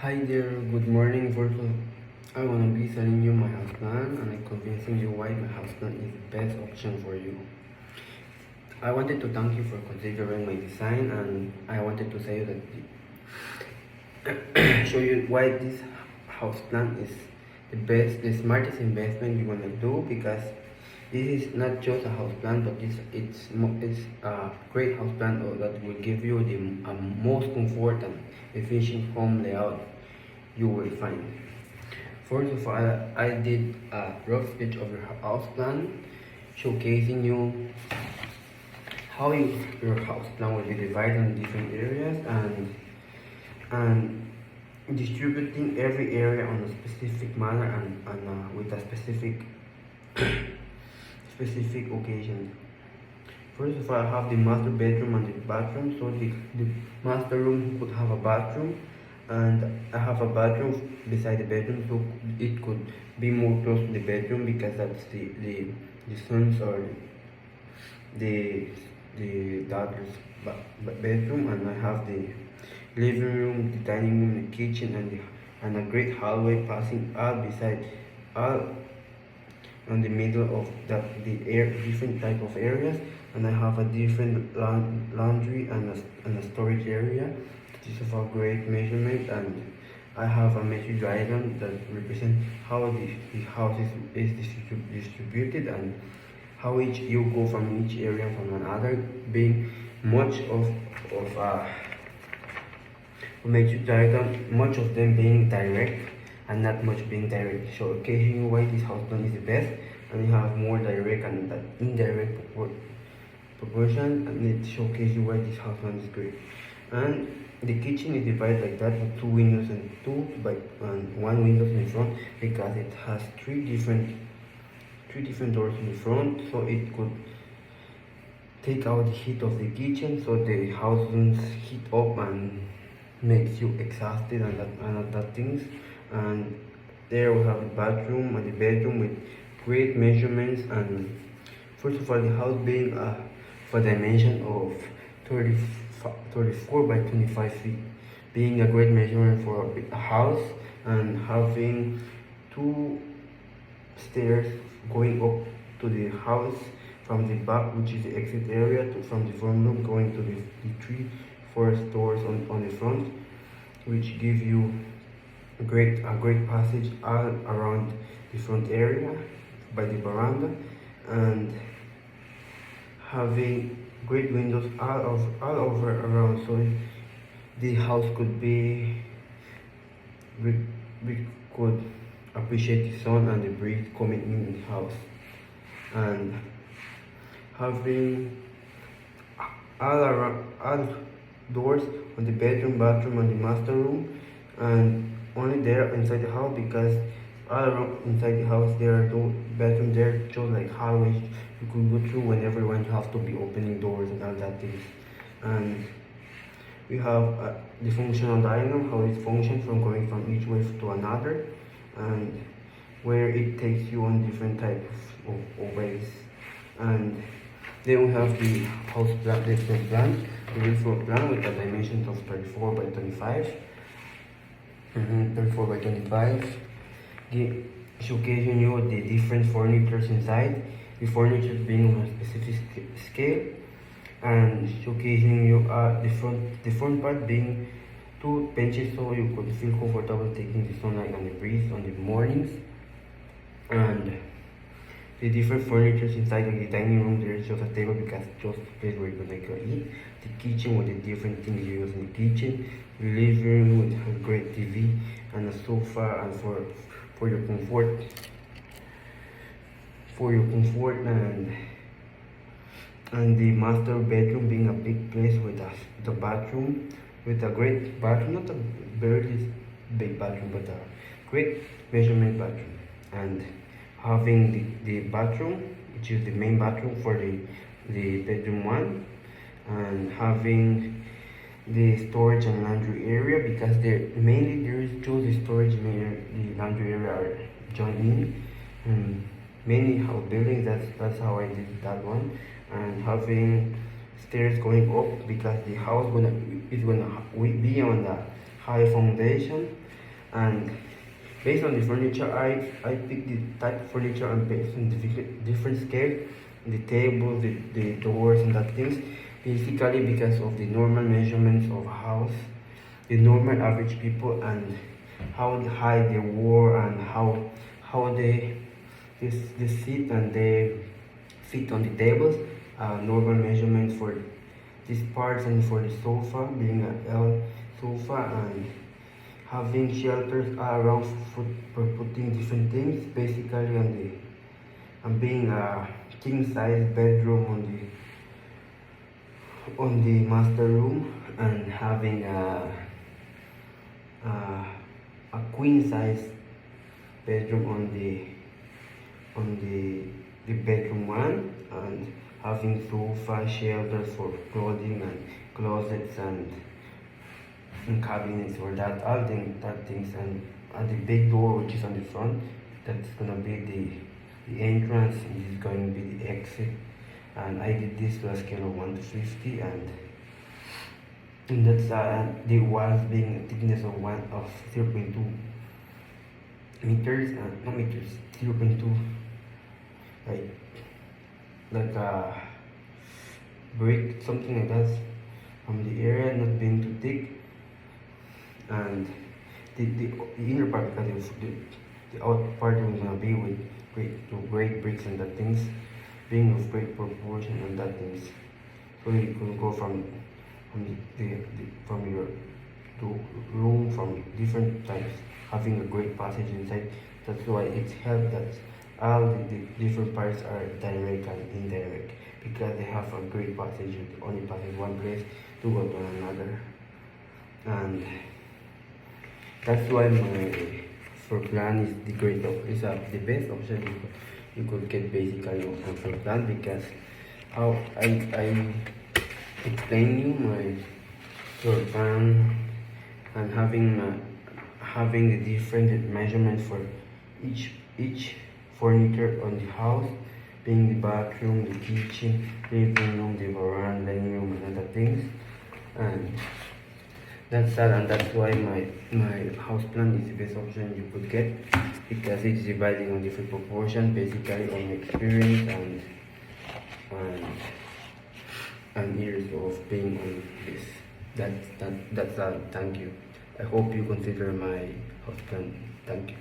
Hi there, good morning. First, I want to be selling you my house plan and I'm convincing you why my house plan is the best option for you. I wanted to thank you for considering my design and I wanted to say that show you why this house plan is the smartest investment you want to do because this is not just a house plan, but it's a great house plan that will give you the most comfort and efficient home layout you will find. First of all, I did a rough sketch of your house plan, showcasing you how your house plan will be divided in different areas and distributing every area on a specific manner and with a specific occasion. First of all, I have the master bedroom and the bathroom. So the master room could have a bathroom, and I have a bathroom beside the bedroom, so it could be more close to the bedroom because that's the son's or the daughter's bedroom, and I have the living room, the dining room, the kitchen, and a great hallway passing all beside all on the middle of the different type of areas, and I have a different laundry and a storage area. This is of a great measurement, and I have a measured diagram that represents how the house is distributed and how each you go from each area from another, being much of measured diagram, much of them being direct and not much being direct. So occasionally why this house plan is the best, and you have more direct and indirect proportion, and it showcases why this house plan is great. And the kitchen is divided like that with two windows and one window in the front because it has three different doors in the front, so it could take out the heat of the kitchen so the house doesn't heat up and makes you exhausted and that things. And there we have the bathroom and the bedroom with great measurements. And first of all, the house being for dimension of 34 by 25 feet, being a great measurement for a house, and having two stairs going up to the house from the back, which is the exit area, from the front room going to the three first doors on the front, which give you a great passage all around the front area by the veranda, and having great windows all over around, so the house could be we could appreciate the sun and the breeze coming in the house, and having all around all doors on the bedroom, bathroom, and the master room, and only there inside the house because all around inside the house there are no bedroom there, just like hallways you could go through whenever you have to be opening doors and all that things. And we have the functional diagram, how it functions from going from each way to another, and where it takes you on different types of ways. And then we have the house plan, the floor plan, the real floor plan with the dimensions of 34 by 25. 34 by 25. Showcasing you the different furnitures inside, the furniture being on a specific scale, and showcasing you the front part being two benches so you could feel comfortable taking the sunlight and the breeze on the mornings, and the different furnitures inside of the dining room. There is just a table because just a place where you're gonna go eat. The kitchen with the different things you use in the kitchen. The living room with a great TV and a sofa, and for your comfort, and the master bedroom being a big place with the bathroom, with a great bathroom, not a very big bathroom, but a great measurement bathroom, and having the bathroom, which is the main bathroom for the bedroom one, and having the storage and laundry area because there is just the storage and the laundry area are joined in. Many house buildings, that's how I did that one, and having stairs going up because the house is gonna be on the high foundation, And based on the furniture, I picked the type of furniture and based on the different scale, the table, the doors and that things, basically because of the normal measurements of a house, the normal average people, and how high they were and how they sit and they fit on the tables, normal measurements for these parts and for the sofa being a L sofa, and having shelters around for putting different things, basically on the and being a king size bedroom on the master room, and having a queen size bedroom on the bedroom one, and having sofa shelters for clothing and closets and cabinets for that all that things, and the big door which is on the front, that's gonna be the entrance, and this is going to be the exit. And I did this to a scale of 1 to 50, and that's the walls being a thickness of 0.2 meters, not meters, 0.2, like a brick, something like that, from the area not being too thick, and the inner part, because the out part was gonna be with great bricks and that things, being of great proportion and that things, so you could go from from your to room from different types, having a great passage inside. That's why it's helped that all the different parts are direct and indirect, because they have a great passage. You only passes one place to go to another, and that's why my floor plan is the best option you could get, basically on floor plan, because how I explain you my floor plan, and having the different measurements for each furniture on the house, being the bathroom, the kitchen, living room, the veranda, living room, and other things, and that's that, and that's why my house plan is the best option you could get, because it's dividing on different proportions, basically on experience and years of being on this. That's all. Thank you. I hope you consider my house plan. Thank you.